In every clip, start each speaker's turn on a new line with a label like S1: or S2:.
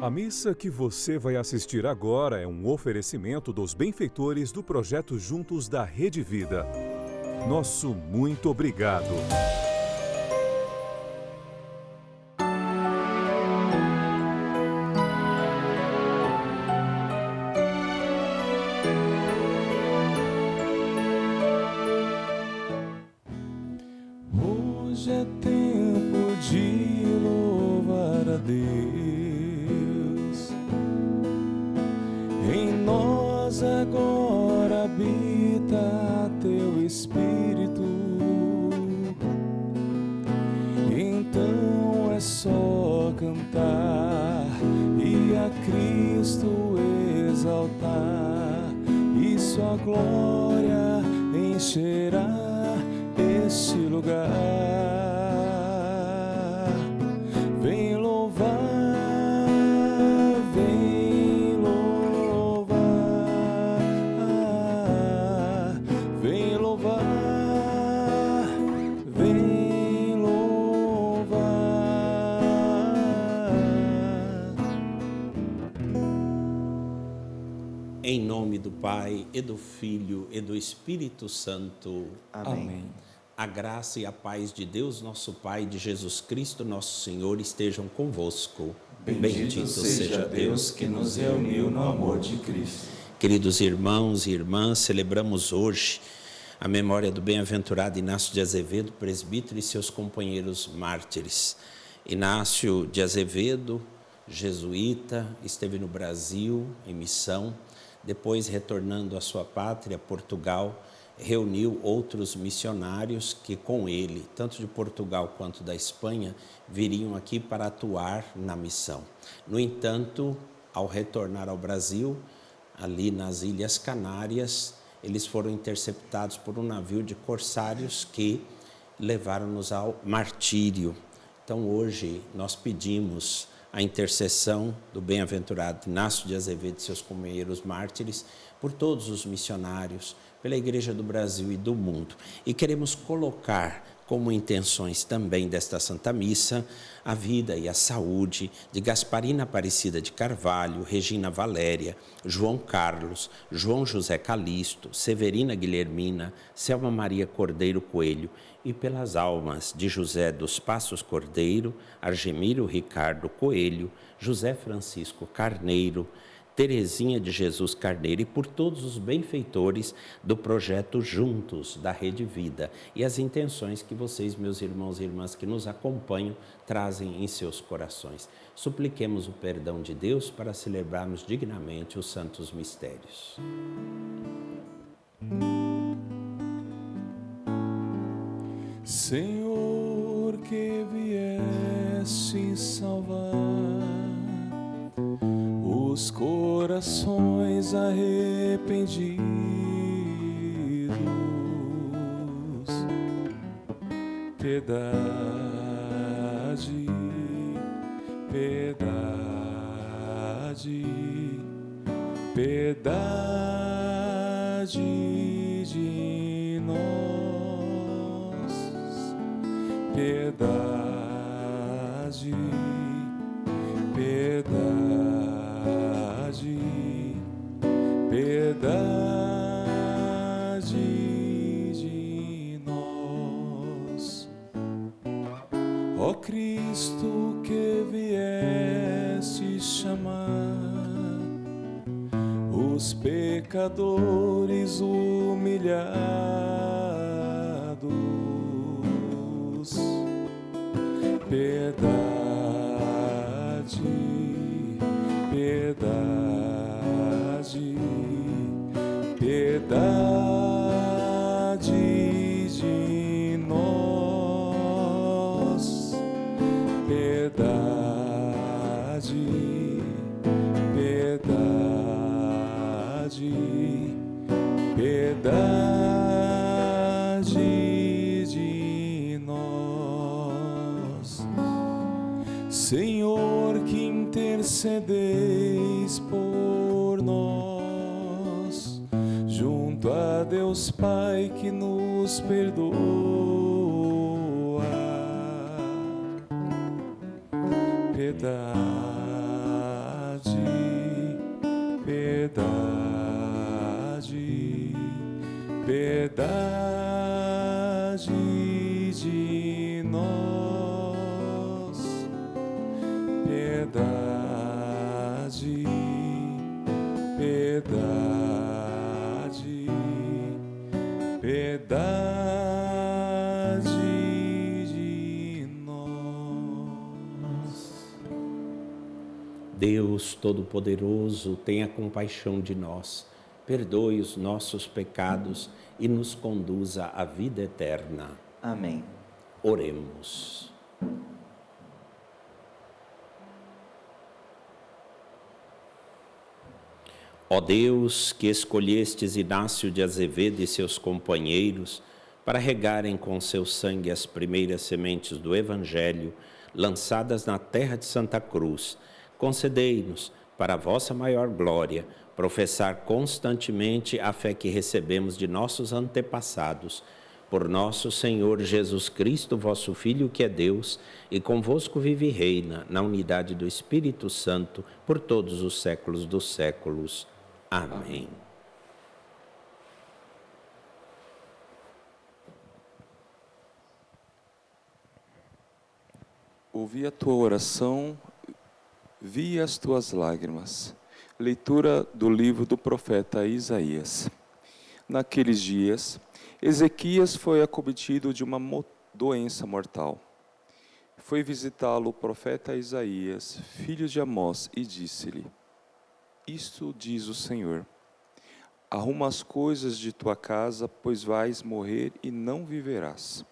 S1: A missa que você vai assistir agora é um oferecimento dos benfeitores do projeto Juntos da Rede Vida. Nosso muito obrigado.
S2: Hoje é tempo de louvar a Deus. Em nós agora habita teu Espírito. Então é só cantar e a Cristo exaltar, e sua glória encherá este lugar. Vem louvar, vem louvar, vem louvar, vem louvar.
S3: Em nome do Pai, e do Filho, e do Espírito Santo.
S2: Amém.
S3: A graça e a paz de Deus, nosso Pai, de Jesus Cristo, nosso Senhor, estejam convosco.
S2: Bendito seja Deus que nos reuniu no amor de Cristo.
S3: Queridos irmãos e irmãs, celebramos hoje a memória do bem-aventurado Inácio de Azevedo, presbítero, e seus companheiros mártires. Inácio de Azevedo, jesuíta, esteve no Brasil em missão, depois retornando à sua pátria, Portugal, reuniu outros missionários que com ele, tanto de Portugal quanto da Espanha, viriam aqui para atuar na missão. No entanto, ao retornar ao Brasil, ali nas Ilhas Canárias, eles foram interceptados por um navio de corsários que levaram-nos ao martírio. Então hoje nós pedimos a intercessão do bem-aventurado Inácio de Azevedo e seus companheiros mártires por todos os missionários, pela Igreja do Brasil e do mundo. E queremos colocar como intenções também desta Santa Missa a vida e a saúde de Gasparina Aparecida de Carvalho, Regina Valéria, João Carlos, João José Calixto, Severina Guilhermina, Selma Maria Cordeiro Coelho, e pelas almas de José dos Passos Cordeiro, Argemiro Ricardo Coelho, José Francisco Carneiro, Terezinha de Jesus Carneiro, e por todos os benfeitores do projeto Juntos da Rede Vida, e as intenções que vocês, meus irmãos e irmãs que nos acompanham, trazem em seus corações. Supliquemos o perdão de Deus para celebrarmos dignamente os santos mistérios.
S2: Senhor, que vieste salvar os corações arrependidos, piedade, piedade, piedade de nós, piedade, piedade, piedade de nós. Ó Cristo, que vieste chamar os pecadores humilhados, piedade, piedade, piedade de nós, piedade, piedade, piedade de nós. Senhor, que intercedeis por nós, junto a Deus Pai que nos perdoa, piedade, piedade, piedade de nós, piedade, piedade, piedade de nós.
S3: Deus Todo-Poderoso, tenha compaixão de nós, perdoe os nossos pecados e nos conduza à vida eterna.
S4: Amém.
S3: Oremos. Ó Deus, que escolhestes Inácio de Azevedo e seus companheiros para regarem com seu sangue as primeiras sementes do Evangelho lançadas na terra de Santa Cruz, concedei-nos, para a vossa maior glória, professar constantemente a fé que recebemos de nossos antepassados. Por nosso Senhor Jesus Cristo, vosso Filho, que é Deus, e convosco vive e reina, na unidade do Espírito Santo, por todos os séculos dos séculos. Amém.
S2: Ouvi a tua oração, vi as tuas lágrimas. Leitura do livro do profeta Isaías. Naqueles dias, Ezequias foi acometido de uma doença mortal. Foi visitá-lo o profeta Isaías, filho de Amós, e disse-lhe: Isto diz o Senhor: Arruma as coisas de tua casa, pois vais morrer e não viverás.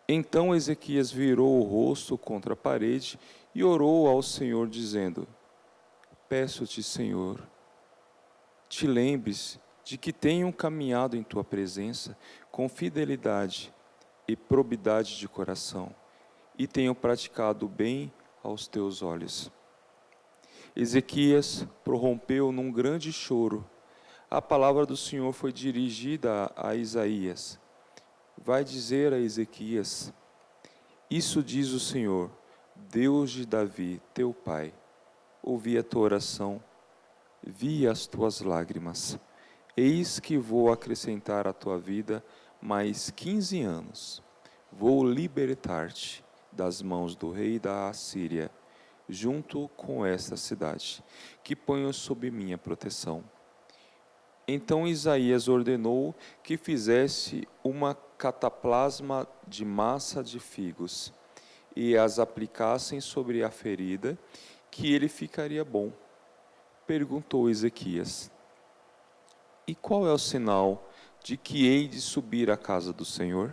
S2: Então Ezequias virou o rosto contra a parede e orou ao Senhor, dizendo: Peço-te, Senhor, te lembres de que tenho caminhado em tua presença com fidelidade e probidade de coração, e tenho praticado o bem aos teus olhos. Ezequias prorrompeu num grande choro. A palavra do Senhor foi dirigida a Isaías. Vai dizer a Ezequias: Isso diz o Senhor, Deus de Davi, teu pai. Ouvi a tua oração, vi as tuas lágrimas. Eis que vou acrescentar à tua vida mais 15 anos. Vou libertar-te das mãos do rei da Assíria, junto com esta cidade, que ponho sob minha proteção. Então Isaías ordenou que fizesse uma cataplasma de massa de figos e as aplicassem sobre a ferida, que ele ficaria bom. Perguntou Ezequias: E qual é o sinal de que hei de subir à casa do Senhor?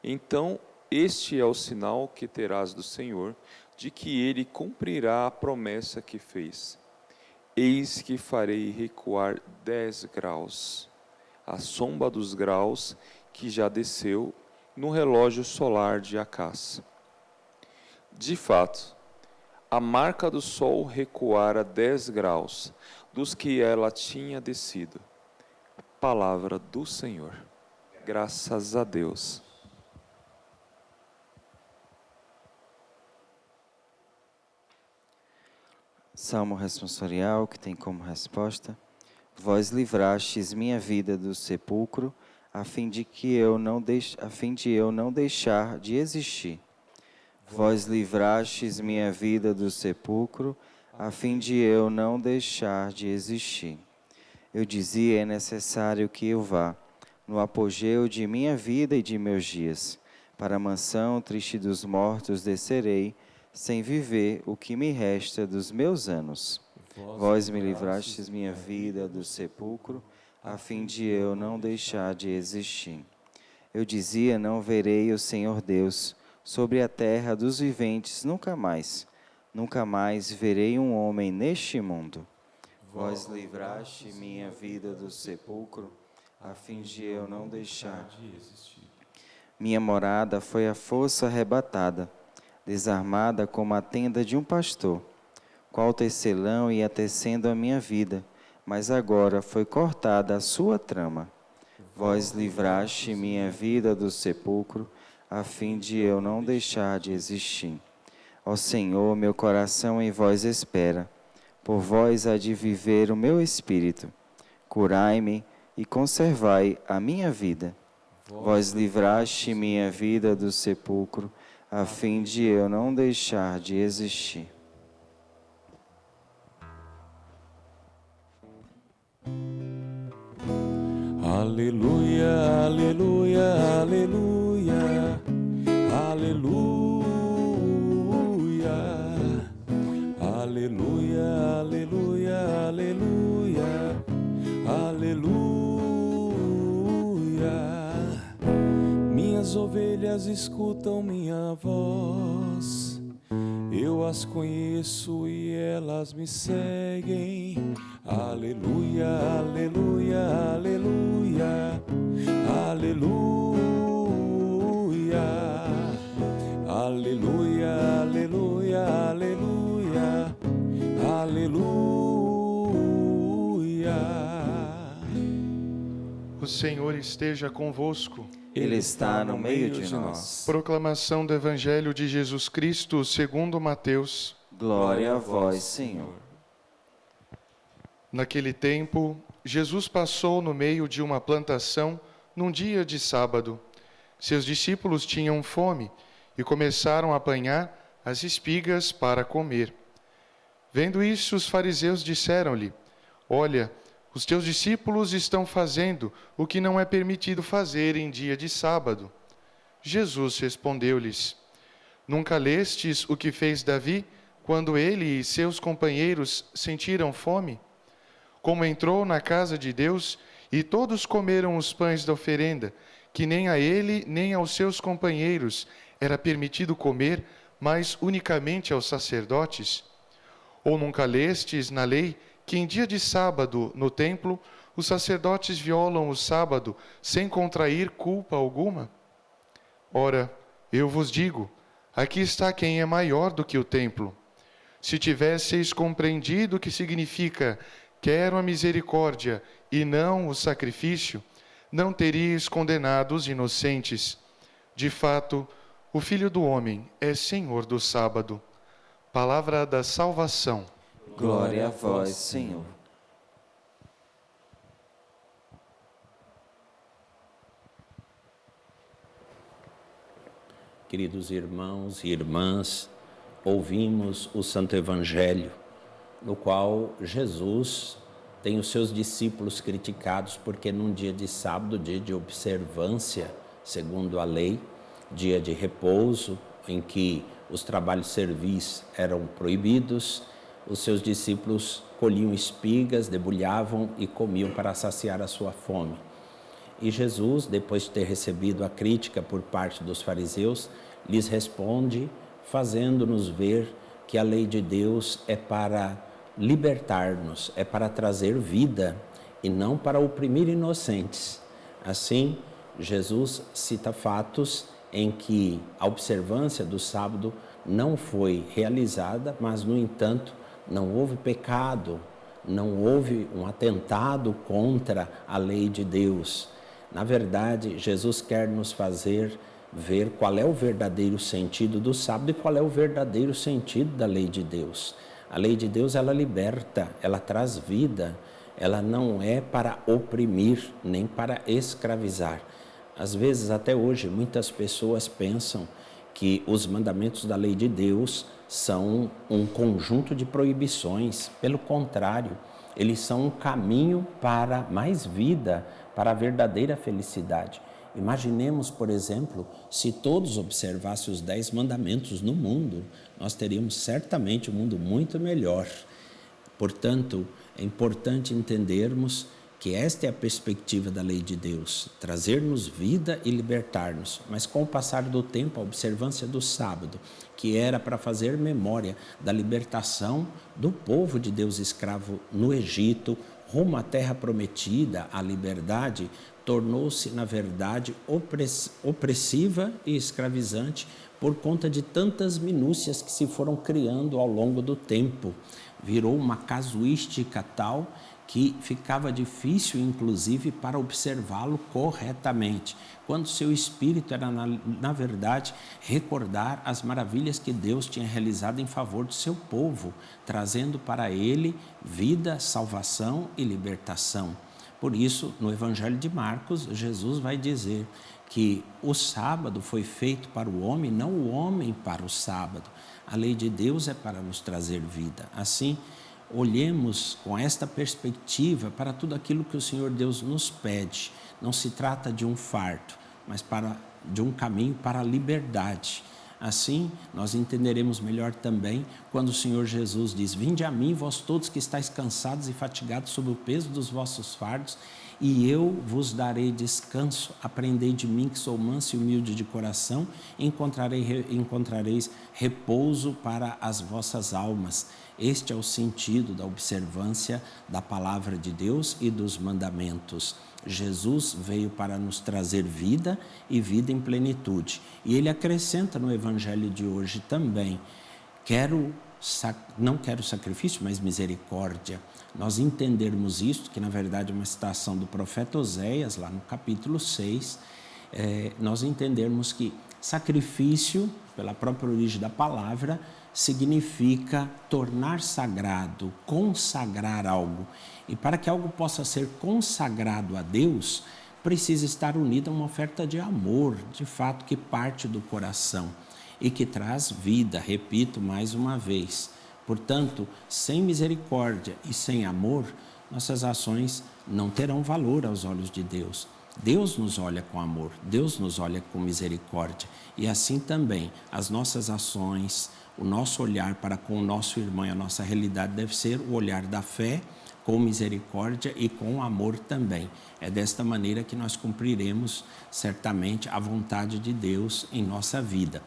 S2: Então, este é o sinal que terás do Senhor, de que ele cumprirá a promessa que fez. Eis que farei recuar 10 graus, a sombra dos graus que já desceu no relógio solar de Acás. De fato, a marca do sol recuara 10 graus dos que ela tinha descido. Palavra do Senhor. Graças a Deus.
S4: Salmo responsorial, que tem como resposta: Vós livrastes minha vida do sepulcro, a fim de eu não deixar de existir. Vós livrastes minha vida do sepulcro, a fim de eu não deixar de existir. Eu dizia: é necessário que eu vá, no apogeu de minha vida e de meus dias. Para a mansão triste dos mortos descerei, sem viver o que me resta dos meus anos. Vós me livrastes minha vida do sepulcro, a fim de eu não deixar de existir. Eu dizia: não verei o Senhor Deus, sobre a terra dos viventes nunca mais verei um homem neste mundo. Vós livraste minha vida do sepulcro, a fim de eu não deixar de existir. Minha morada foi à força arrebatada, desarmada como a tenda de um pastor. Qual tecelão ia tecendo a minha vida, mas agora foi cortada a sua trama. Vós livraste minha vida do sepulcro, a fim de eu não deixar de existir. Ó Senhor, meu coração em vós espera. Por vós há de viver o meu espírito. Curai-me e conservai a minha vida. Vós livraste minha vida do sepulcro, a fim de eu não deixar de existir.
S2: Aleluia, aleluia, aleluia, aleluia, aleluia, aleluia, aleluia, aleluia. Minhas ovelhas escutam minha voz, eu as conheço e elas me seguem. Aleluia, aleluia, aleluia, aleluia, aleluia, aleluia, aleluia, aleluia.
S5: O Senhor esteja convosco.
S4: Ele está no meio de nós.
S5: Proclamação do Evangelho de Jesus Cristo segundo Mateus.
S4: Glória a vós, Senhor.
S5: Naquele tempo, Jesus passou no meio de uma plantação num dia de sábado. Seus discípulos tinham fome e começaram a apanhar as espigas para comer. Vendo isso, os fariseus disseram-lhe: Olha, os teus discípulos estão fazendo o que não é permitido fazer em dia de sábado. Jesus respondeu-lhes: Nunca lestes o que fez Davi quando ele e seus companheiros sentiram fome? Como entrou na casa de Deus e todos comeram os pães da oferenda, que nem a ele nem aos seus companheiros era permitido comer, mas unicamente aos sacerdotes? Ou nunca lestes na lei que em dia de sábado, no templo, os sacerdotes violam o sábado sem contrair culpa alguma? Ora, eu vos digo, aqui está quem é maior do que o templo. Se tivesseis compreendido o que significa quero a misericórdia e não o sacrifício, não teríeis condenado os inocentes. De fato, o Filho do Homem é Senhor do sábado. Palavra da salvação.
S4: Glória a vós, Senhor.
S3: Queridos irmãos e irmãs, ouvimos o Santo Evangelho, no qual Jesus tem os seus discípulos criticados porque num dia de sábado, dia de observância, segundo a lei, dia de repouso, em que os trabalhos servis eram proibidos, os seus discípulos colhiam espigas, debulhavam e comiam para saciar a sua fome. E Jesus, depois de ter recebido a crítica por parte dos fariseus, lhes responde, fazendo-nos ver que a lei de Deus é para libertar-nos, é para trazer vida e não para oprimir inocentes. Assim, Jesus cita fatos em que a observância do sábado não foi realizada, mas, no entanto, não houve pecado, não houve um atentado contra a lei de Deus. Na verdade, Jesus quer nos fazer ver qual é o verdadeiro sentido do sábado e qual é o verdadeiro sentido da lei de Deus. A lei de Deus, ela liberta, ela traz vida, ela não é para oprimir, nem para escravizar. Às vezes, até hoje, muitas pessoas pensam que os mandamentos da lei de Deus são um conjunto de proibições. Pelo contrário, eles são um caminho para mais vida, para a verdadeira felicidade. Imaginemos, por exemplo, se todos observassem os 10 mandamentos no mundo, nós teríamos certamente um mundo muito melhor. Portanto, é importante entendermos que esta é a perspectiva da lei de Deus, trazer-nos vida e libertar-nos. Mas com o passar do tempo, a observância do sábado, que era para fazer memória da libertação do povo de Deus escravo no Egito, rumo à terra prometida, à liberdade, tornou-se, na verdade, opressiva e escravizante por conta de tantas minúcias que se foram criando ao longo do tempo. Virou uma casuística tal que ficava difícil, inclusive, para observá-lo corretamente, quando seu espírito era, na verdade, recordar as maravilhas que Deus tinha realizado em favor do seu povo, trazendo para ele vida, salvação e libertação. Por isso, no Evangelho de Marcos, Jesus vai dizer que o sábado foi feito para o homem, não o homem para o sábado. A lei de Deus é para nos trazer vida. Assim, olhemos com esta perspectiva para tudo aquilo que o Senhor Deus nos pede. Não se trata de um fardo, mas de um caminho para a liberdade. Assim, nós entenderemos melhor também quando o Senhor Jesus diz: vinde a mim, vós todos que estáis cansados e fatigados sob o peso dos vossos fardos, e eu vos darei descanso. Aprendei de mim, que sou manso e humilde de coração, e encontrareis repouso para as vossas almas. Este é o sentido da observância da palavra de Deus e dos mandamentos. Jesus veio para nos trazer vida e vida em plenitude. E ele acrescenta no Evangelho de hoje também: não quero sacrifício, mas misericórdia. Nós entendermos isto, que na verdade é uma citação do profeta Oséias, lá no capítulo 6, nós entendermos que sacrifício, pela própria origem da palavra, significa tornar sagrado, consagrar algo. E para que algo possa ser consagrado a Deus, precisa estar unido a uma oferta de amor, de fato, que parte do coração e que traz vida, repito mais uma vez. Portanto, sem misericórdia e sem amor, nossas ações não terão valor aos olhos de Deus. Deus nos olha com amor, Deus nos olha com misericórdia. E assim também, as nossas ações, o nosso olhar para com o nosso irmão e a nossa realidade deve ser o olhar da fé, com misericórdia e com amor também. É desta maneira que nós cumpriremos certamente a vontade de Deus em nossa vida.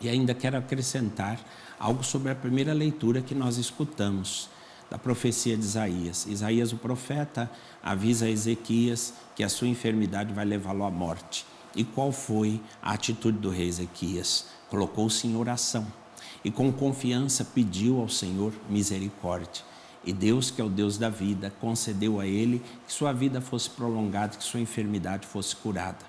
S3: E ainda quero acrescentar algo sobre a primeira leitura que nós escutamos, da profecia de Isaías. Isaías, o profeta, avisa a Ezequias que a sua enfermidade vai levá-lo à morte. E qual foi a atitude do rei Ezequias? Colocou-se em oração e com confiança pediu ao Senhor misericórdia. E Deus, que é o Deus da vida, concedeu a ele que sua vida fosse prolongada, que sua enfermidade fosse curada.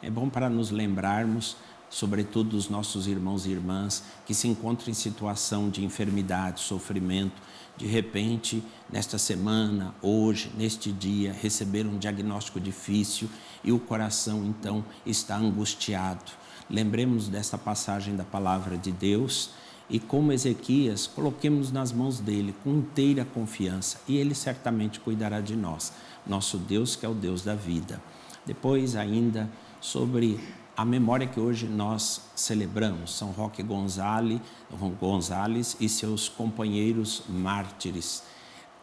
S3: É bom para nos lembrarmos, sobretudo dos nossos irmãos e irmãs que se encontram em situação de enfermidade, sofrimento, de repente, nesta semana, hoje, neste dia, receberam um diagnóstico difícil e o coração, então, está angustiado. Lembremos desta passagem da palavra de Deus e, como Ezequias, coloquemos nas mãos dele com inteira confiança e ele certamente cuidará de nós, nosso Deus, que é o Deus da vida. Depois, ainda, sobre a memória que hoje nós celebramos, São Roque Gonzales e seus companheiros mártires.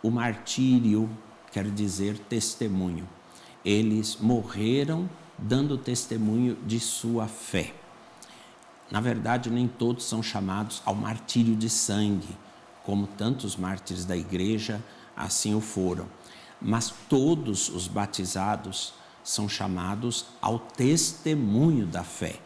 S3: O martírio quer dizer testemunho. Eles morreram dando testemunho de sua fé. Na verdade, nem todos são chamados ao martírio de sangue, como tantos mártires da igreja assim o foram. Mas todos os batizados são chamados ao testemunho da fé.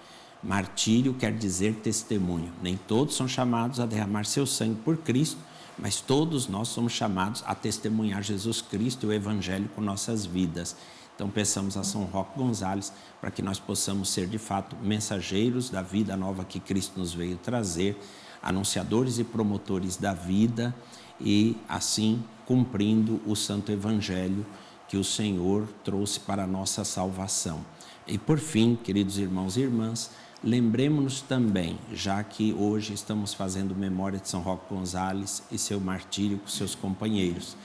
S3: Martírio quer dizer testemunho. Nem todos são chamados a derramar seu sangue por Cristo, mas todos nós somos chamados a testemunhar Jesus Cristo e o Evangelho com nossas vidas. Então peçamos a São Roque Gonzales para que nós possamos ser de fato mensageiros da vida nova que Cristo nos veio trazer, anunciadores e promotores da vida e assim cumprindo o Santo Evangelho que o Senhor trouxe para a nossa salvação. E por fim, queridos irmãos e irmãs, lembremos-nos também, já que hoje estamos fazendo memória de São Roque Gonzales e seu martírio com seus companheiros.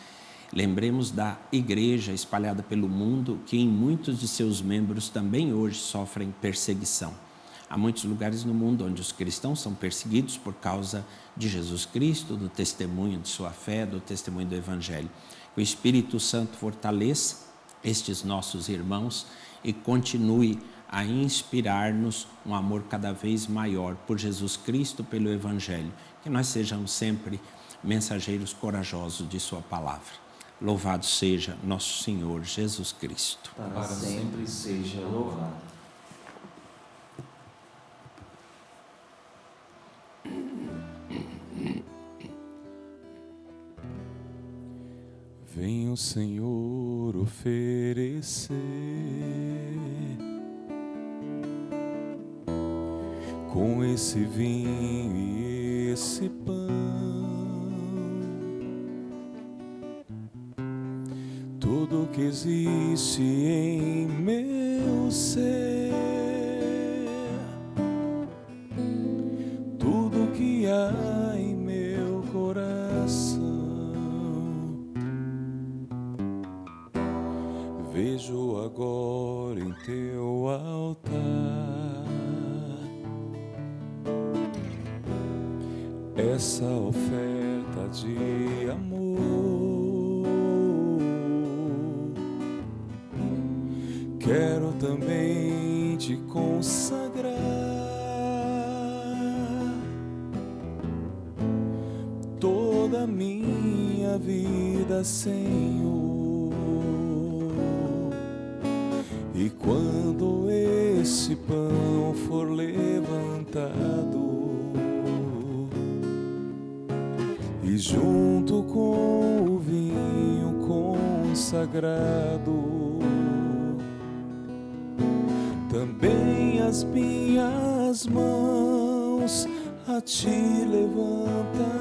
S3: Lembremos da igreja espalhada pelo mundo, que em muitos de seus membros também hoje sofrem perseguição. Há muitos lugares no mundo onde os cristãos são perseguidos por causa de Jesus Cristo, do testemunho de sua fé, do testemunho do Evangelho. Que o Espírito Santo fortaleça estes nossos irmãos e continue a inspirar-nos um amor cada vez maior por Jesus Cristo, pelo Evangelho. Que nós sejamos sempre mensageiros corajosos de sua palavra. Louvado seja nosso Senhor Jesus Cristo.
S4: Para sempre seja louvado.
S2: Vem o Senhor oferecer com esse vinho e esse pão tudo que existe em meu ser, tudo que há em meu coração. Vejo agora em teu altar essa oferta de amor. Quero também te consagrar toda a minha vida, Senhor. E quando esse pão for levantado e junto com o vinho consagrado, também as minhas mãos a ti levantarei,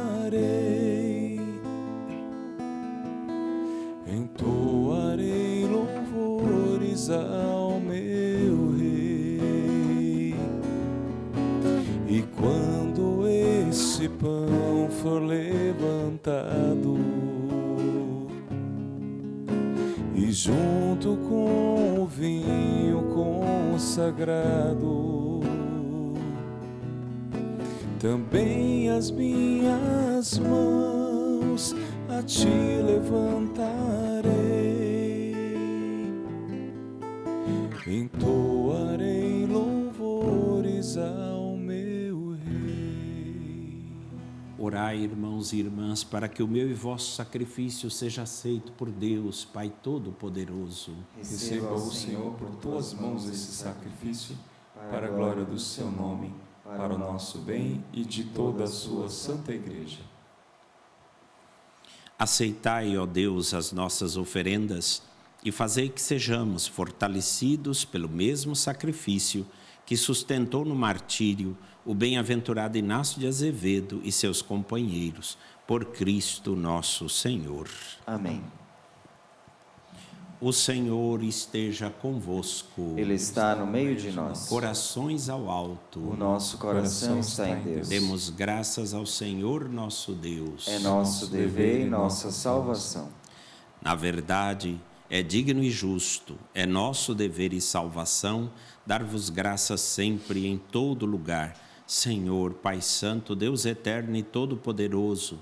S2: entoarei louvores ao meu Rei. E quando esse pão for levantado e junto com o vinho consagrado, também as minhas mãos a ti levantarei, entoarei louvores ao meu Rei.
S3: Orai, irmãos e irmãs, para que o meu e vosso sacrifício seja aceito por Deus, Pai Todo-Poderoso.
S2: Receba o Senhor por tuas mãos esse sacrifício, para a glória do seu nome, para o nosso bem e de toda a sua santa Igreja.
S3: Aceitai, ó Deus, as nossas oferendas e fazei que sejamos fortalecidos pelo mesmo sacrifício que sustentou no martírio o bem-aventurado Inácio de Azevedo e seus companheiros, por Cristo nosso Senhor.
S4: Amém.
S3: O Senhor esteja convosco.
S4: Ele está no meio de nós.
S3: Corações ao alto.
S4: O nosso coração está em Deus.
S3: Demos graças ao Senhor nosso Deus.
S4: É nosso dever e nossa salvação.
S3: Na verdade, é digno e justo, é nosso dever e salvação dar-vos graças sempre e em todo lugar, Senhor, Pai Santo, Deus eterno e todo-poderoso.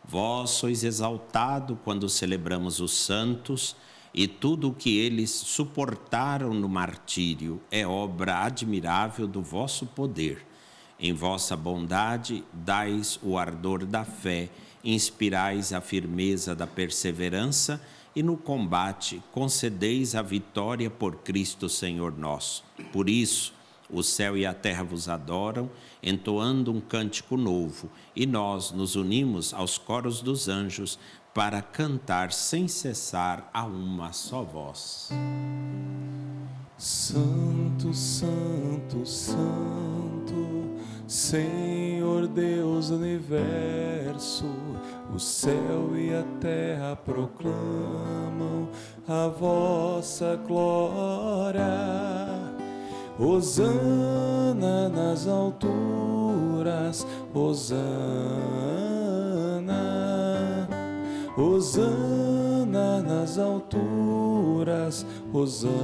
S3: Vós sois exaltado quando celebramos os santos, e tudo o que eles suportaram no martírio é obra admirável do vosso poder. Em vossa bondade, dais o ardor da fé, inspirais a firmeza da perseverança e no combate concedeis a vitória por Cristo Senhor nosso. Por isso, o céu e a terra vos adoram, entoando um cântico novo, e nós nos unimos aos coros dos anjos para cantar sem cessar a uma só voz.
S2: Santo, Santo, Santo, Senhor Deus do universo, o céu e a terra proclamam a vossa glória. Hosana nas alturas, Hosana, Hosana nas alturas, Hosana.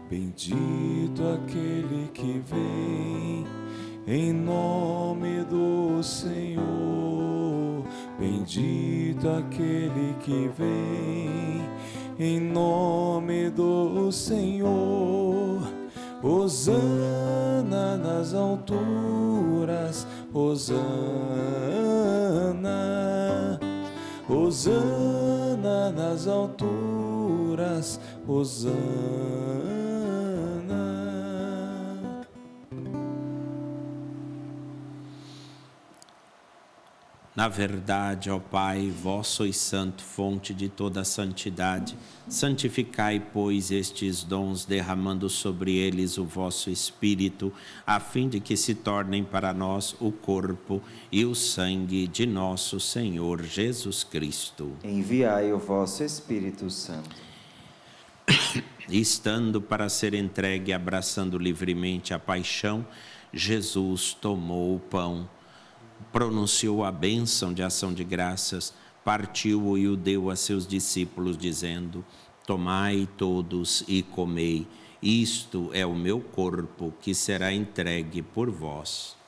S2: Bendito aquele que vem em nome do Senhor, bendito aquele que vem em nome do Senhor. Hosana nas alturas, Hosana, Hosana nas alturas, Hosana.
S3: Na verdade, ó Pai, vós sois santo, fonte de toda a santidade. Santificai, pois, estes dons, derramando sobre eles o vosso Espírito, a fim de que se tornem para nós o corpo e o sangue de nosso Senhor Jesus Cristo.
S4: Enviai o vosso Espírito Santo.
S3: Estando para ser entregue, abraçando livremente a paixão, Jesus tomou o pão, pronunciou a bênção de ação de graças, partiu-o e o deu a seus discípulos, dizendo: tomai todos e comei, isto é o meu corpo que será entregue por vós.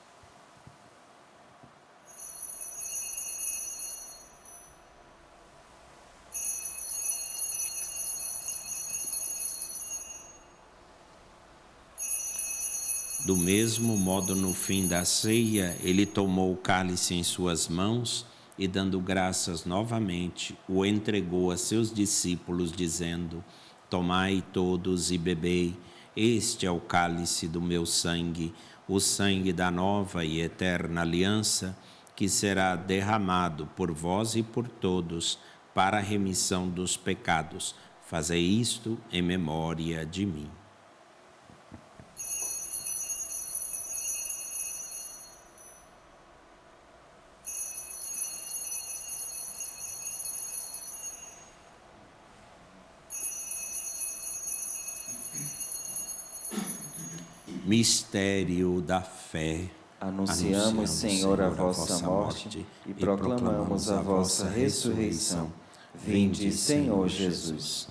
S3: Do mesmo modo, no fim da ceia, ele tomou o cálice em suas mãos e, dando graças novamente, o entregou a seus discípulos, dizendo: tomai todos e bebei, este é o cálice do meu sangue, o sangue da nova e eterna aliança, que será derramado por vós e por todos para a remissão dos pecados. Fazei isto em memória de mim. Mistério da fé.
S4: Anunciamos, Senhor, a vossa morte e proclamamos a vossa ressurreição. Vinde, Senhor Jesus.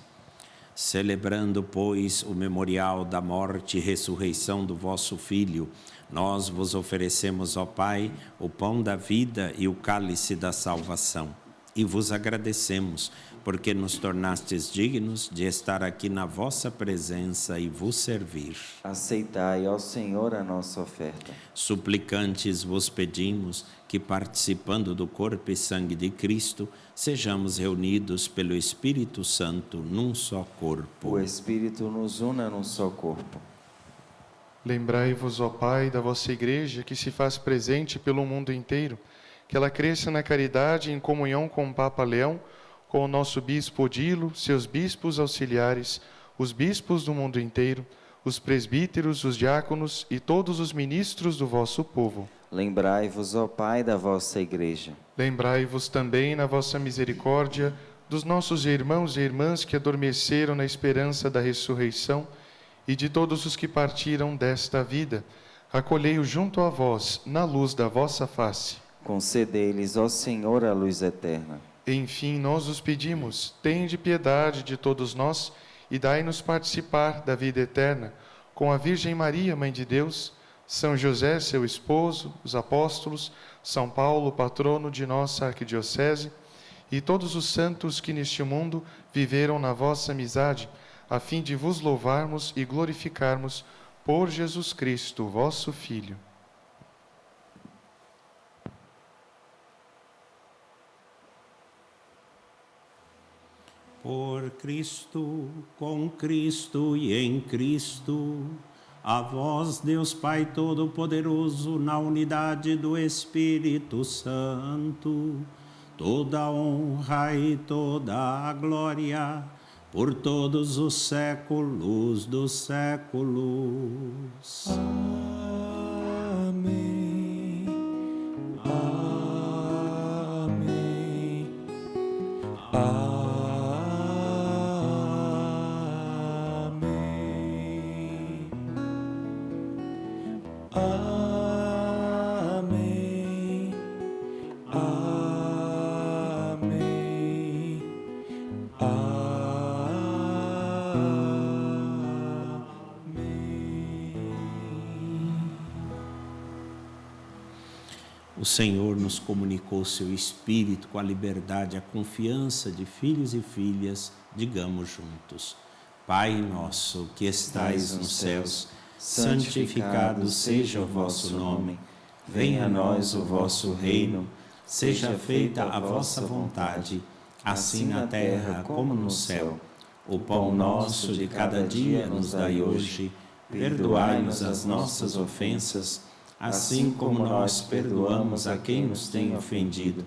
S3: Celebrando, pois, o memorial da morte e ressurreição do vosso Filho, nós vos oferecemos, ó Pai, o pão da vida e o cálice da salvação. E vos agradecemos, porque nos tornastes dignos de estar aqui na vossa presença e vos servir.
S4: Aceitai, ó Senhor, a nossa oferta.
S3: Suplicantes vos pedimos que, participando do corpo e sangue de Cristo, sejamos reunidos pelo Espírito Santo num só corpo.
S4: O Espírito nos una num só corpo.
S5: Lembrai-vos, ó Pai, da vossa Igreja, que se faz presente pelo mundo inteiro, que ela cresça na caridade em comunhão com o Papa Leão, com o nosso Bispo Odilo, seus bispos auxiliares, os bispos do mundo inteiro, os presbíteros, os diáconos e todos os ministros do vosso povo.
S4: Lembrai-vos, ó Pai, da vossa Igreja.
S5: Lembrai-vos também, na vossa misericórdia, dos nossos irmãos e irmãs que adormeceram na esperança da ressurreição e de todos os que partiram desta vida. Acolhei-os junto a vós, na luz da vossa face.
S4: Concedei-lhes, ó Senhor, a luz eterna.
S5: Enfim, nós os pedimos, tende piedade de todos nós e dai-nos participar da vida eterna, com a Virgem Maria, Mãe de Deus, São José, seu esposo, os apóstolos, São Paulo, patrono de nossa arquidiocese, e todos os santos que neste mundo viveram na vossa amizade, a fim de vos louvarmos e glorificarmos por Jesus Cristo, vosso Filho.
S3: Por Cristo, com Cristo e em Cristo, a vós, Deus Pai Todo-Poderoso, na unidade do Espírito Santo, toda a honra e toda a glória, por todos os séculos dos séculos.
S6: Amém. Amém. Amém.
S3: O Senhor nos comunicou seu Espírito com a liberdade e a confiança de filhos e filhas. Digamos juntos: Pai nosso que estais nos céus, santificado seja o vosso nome. Venha a nós o vosso reino. Seja feita a vossa vontade, assim na terra como no céu. O pão nosso de cada dia nos dai hoje. Perdoai-nos as nossas ofensas, assim como nós perdoamos a quem nos tem ofendido.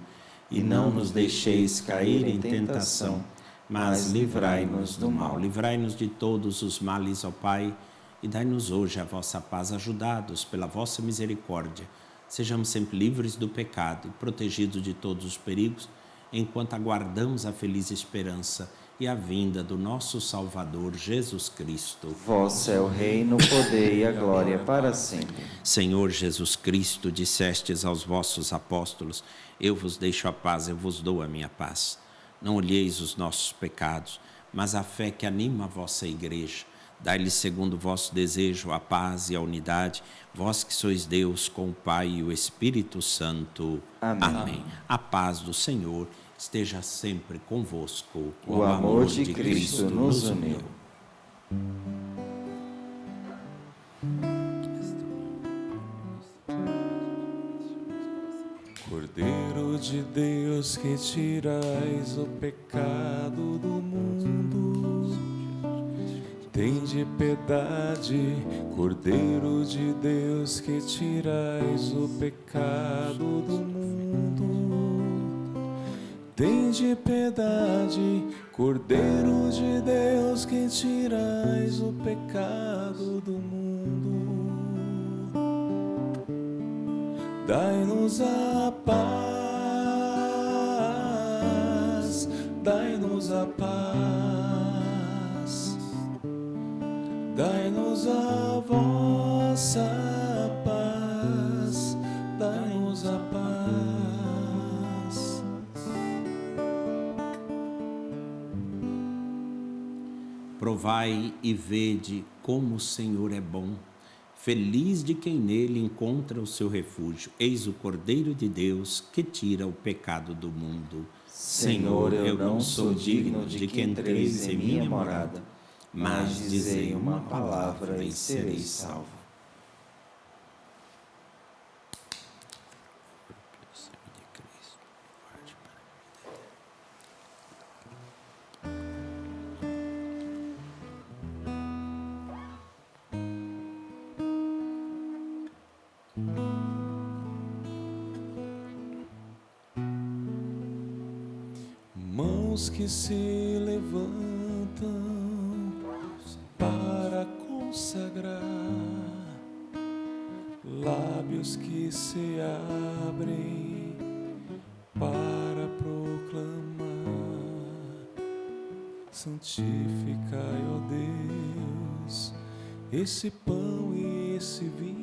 S3: E não nos deixeis cair em tentação, mas livrai-nos do mal. Livrai-nos de todos os males, ó Pai, e dai-nos hoje a vossa paz, ajudados pela vossa misericórdia. Sejamos sempre livres do pecado e protegidos de todos os perigos, enquanto aguardamos a feliz esperança e a vinda do nosso Salvador, Jesus Cristo.
S4: Vosso é o reino, o poder e a glória para sempre.
S3: Senhor Jesus Cristo, dissestes aos vossos apóstolos: eu vos deixo a paz, eu vos dou a minha paz. Não olheis os nossos pecados, mas a fé que anima a vossa igreja. Dai-lhe segundo o vosso desejo a paz e a unidade, vós que sois Deus com o Pai e o Espírito Santo. Amém. A paz do Senhor esteja sempre convosco.
S4: O amor de Cristo nos uniu.
S6: Cordeiro de Deus, que tirais o pecado do mundo, tende piedade. Cordeiro de Deus, que tirais o pecado do mundo, tende piedade. Cordeiro de Deus, que tirais o pecado do mundo, dai-nos a paz, dai-nos a paz, dai-nos a vossa paz, dai-nos a paz.
S3: Provai e vede como o Senhor é bom. Feliz de quem nele encontra o seu refúgio. Eis o Cordeiro de Deus que tira o pecado do mundo.
S4: Senhor, eu não sou digno de que entreis em minha morada, mas dizei uma palavra e serei salvo.
S6: Mãos que se levantam para consagrar, lábios que se abrem para proclamar. Santificai, ó Deus, esse pão e esse vinho.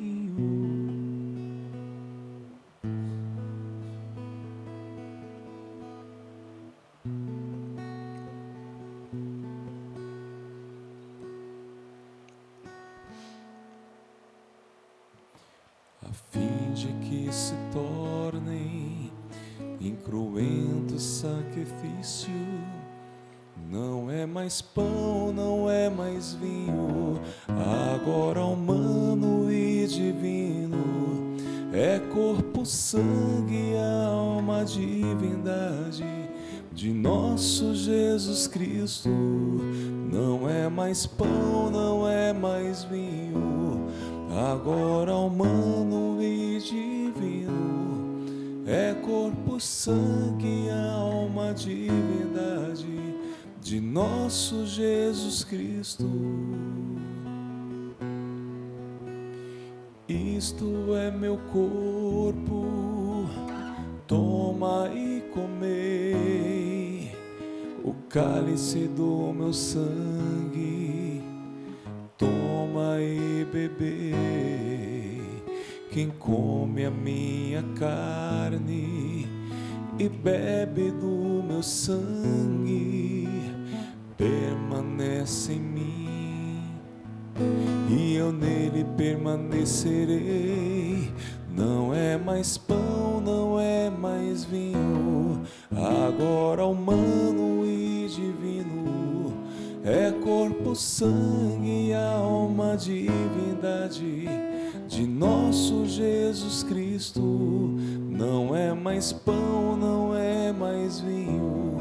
S6: A fim de que se tornem incruento sacrifício. Não é mais pão, não é mais vinho, agora humano e divino. É corpo, sangue, alma, divindade de nosso Jesus Cristo. Não é mais pão, não é mais vinho, agora humano e divino. É corpo, sangue, alma, divindade de nosso Jesus Cristo. Isto é meu corpo, toma e comei. O cálice do meu sangue, toma e bebei. Quem come a minha carne e bebe do meu sangue, permanece em mim, e eu nele permanecerei. Não é mais pão, não é mais vinho, agora humano e divino. É corpo, sangue, alma, divindade de nosso Jesus Cristo. Não é mais pão, não é mais vinho,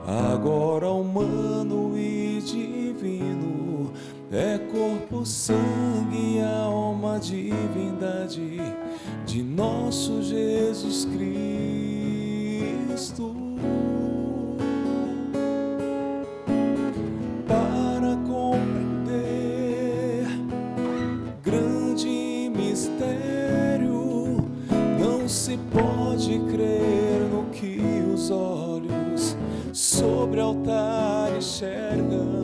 S6: agora humano e divino. É corpo, sangue, alma, divindade de nosso Jesus Cristo. Para compreender grande mistério, não se pode crer no que os olhos sobre o altar enxergam.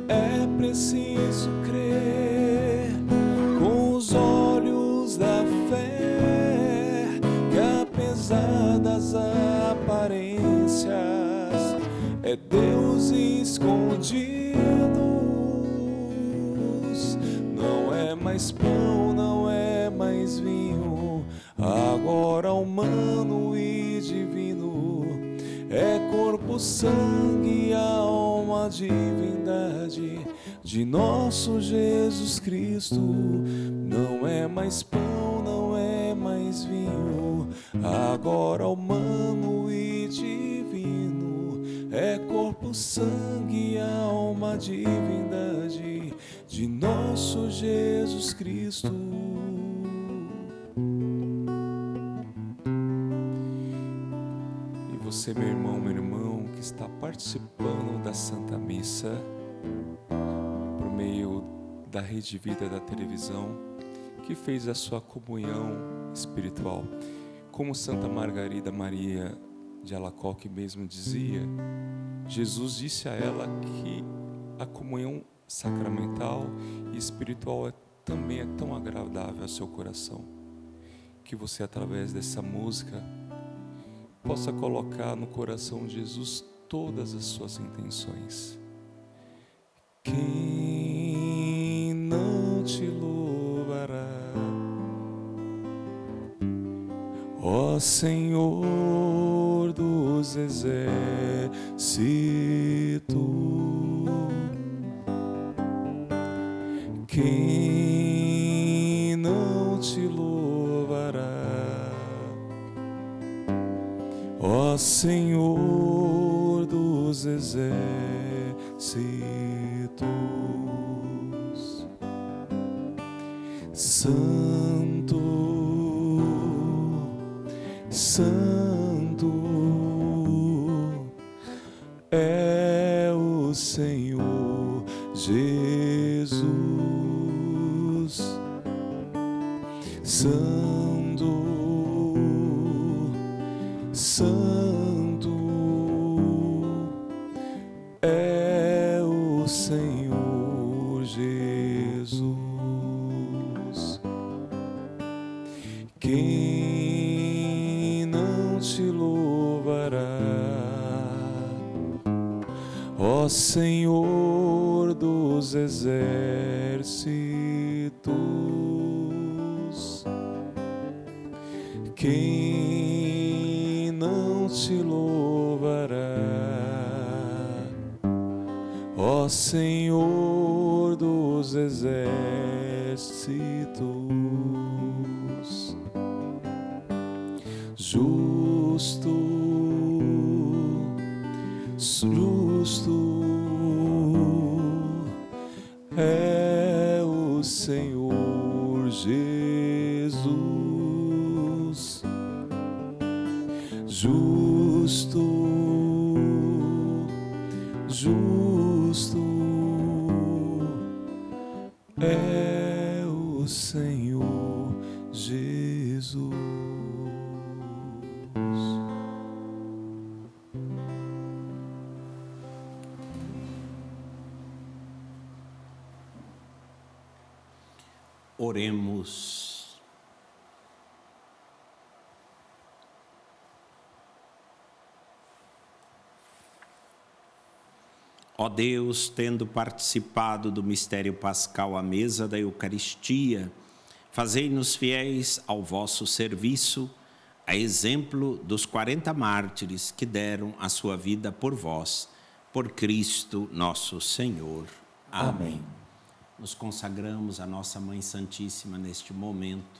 S6: É preciso crer com os olhos da fé, que apesar das aparências, é Deus escondido. Não é mais pão, não é mais vinho, agora humano e divino. É corpo, sangue e alma, divindade de nosso Jesus Cristo. Não é mais pão, não é mais vinho, agora humano e divino. É corpo, sangue e alma, divindade de nosso Jesus Cristo. Você, meu irmão, que está participando da Santa Missa por meio da Rede Vida da televisão, que fez a sua comunhão espiritual. Como Santa Margarida Maria de Alacoque mesmo dizia, Jesus disse a ela que a comunhão sacramental e espiritual também é tão agradável ao seu coração, que você, através dessa música, possa colocar no coração de Jesus todas as suas intenções. Quem não te louvará, ó Senhor dos exércitos? Quem não te louvará, ó Senhor dos exércitos? Santo, Santo é o Senhor Jesus. Santo, Santo é o Senhor Jesus. Quem não te louvará, ó Senhor dos exércitos? Quem não te louvará, ó Senhor dos exércitos? Justo, justo é o Senhor Jesus. Justo, justo é o Senhor Jesus.
S3: Oremos. Ó Deus, tendo participado do mistério pascal à mesa da Eucaristia, fazei-nos fiéis ao vosso serviço, a exemplo dos 40 mártires que deram a sua vida por vós, por Cristo nosso Senhor. Amém. Nos consagramos à nossa Mãe Santíssima neste momento,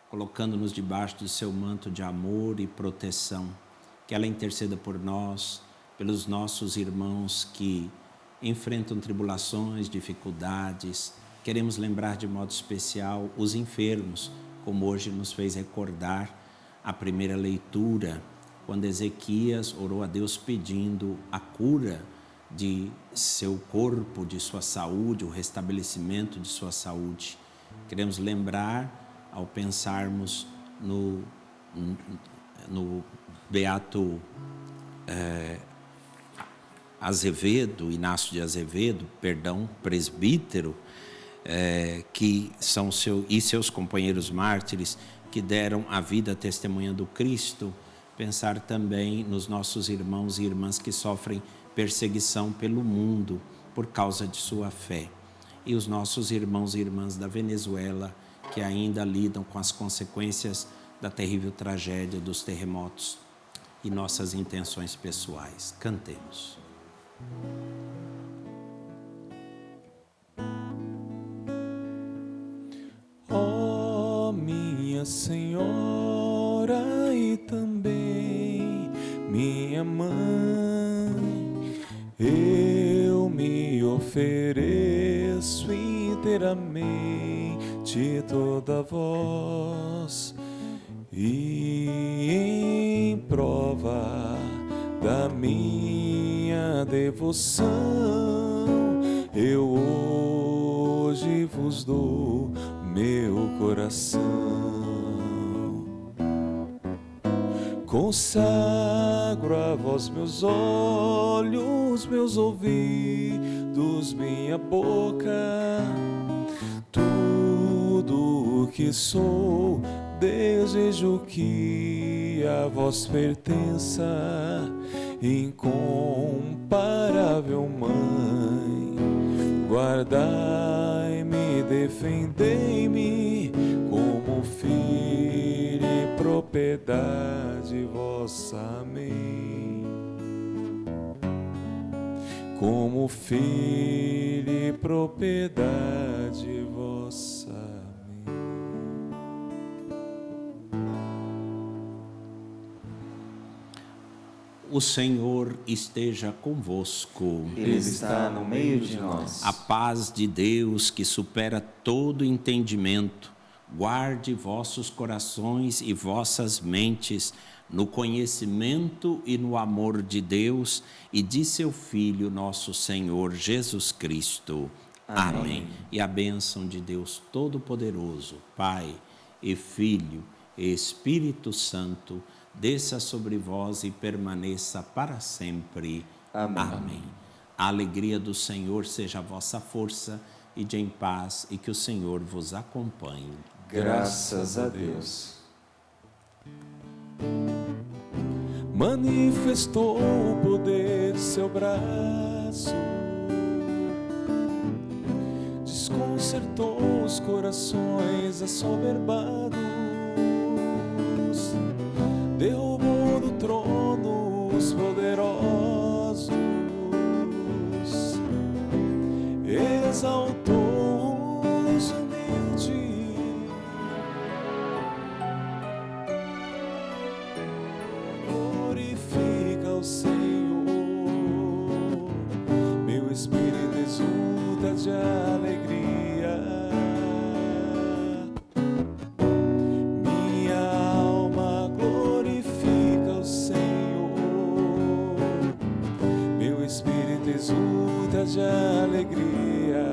S3: colocando-nos debaixo do seu manto de amor e proteção, que ela interceda por nós, pelos nossos irmãos que enfrentam tribulações, dificuldades. Queremos lembrar de modo especial os enfermos, como hoje nos fez recordar a primeira leitura, quando Ezequias orou a Deus pedindo a cura de seu corpo, de sua saúde, o restabelecimento de sua saúde. Queremos lembrar, ao pensarmos no Beato Azevedo, Inácio de Azevedo, presbítero, que são seus companheiros mártires que deram a vida testemunhando Cristo. Pensar também nos nossos irmãos e irmãs que sofrem perseguição pelo mundo por causa de sua fé. E os nossos irmãos e irmãs da Venezuela que ainda lidam com as consequências da terrível tragédia dos terremotos e nossas intenções pessoais. Cantemos.
S6: Ó minha Senhora e também minha mãe, eu me ofereço inteiramente toda vós, e em prova da minha devoção eu hoje vos dou meu coração. Consagro a vós meus olhos, meus ouvidos, minha boca, tudo o que sou. Desejo que a vós pertença, incomparável Mãe. Guardai-me, defendei-me, como filho e propriedade vossa. Amém. Como filho e propriedade vossa.
S3: O Senhor esteja convosco.
S4: Ele está no meio de nós.
S3: A paz de Deus, que supera todo entendimento, guarde vossos corações e vossas mentes no conhecimento e no amor de Deus e de seu Filho, nosso Senhor Jesus Cristo. Amém. E a bênção de Deus Todo-Poderoso, Pai e Filho e Espírito Santo, desça sobre vós e permaneça para sempre.
S4: Amém.
S3: Amém. A alegria do Senhor seja a vossa força, e de em paz, e que o Senhor vos acompanhe.
S4: Graças a Deus.
S6: Manifestou o poder de seu braço, desconcertou os corações assoberbados, derrubou do trono os poderosos, exaltou os humildes, glorifica o Senhor. Meu espírito exulta de alegria. Exulta de alegria.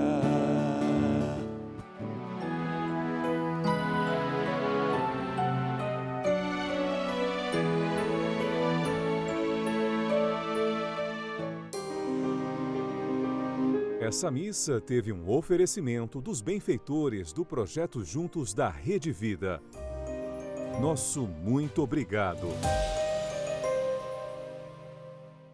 S1: Essa missa teve um oferecimento dos benfeitores do projeto Juntos da Rede Vida. Nosso muito obrigado.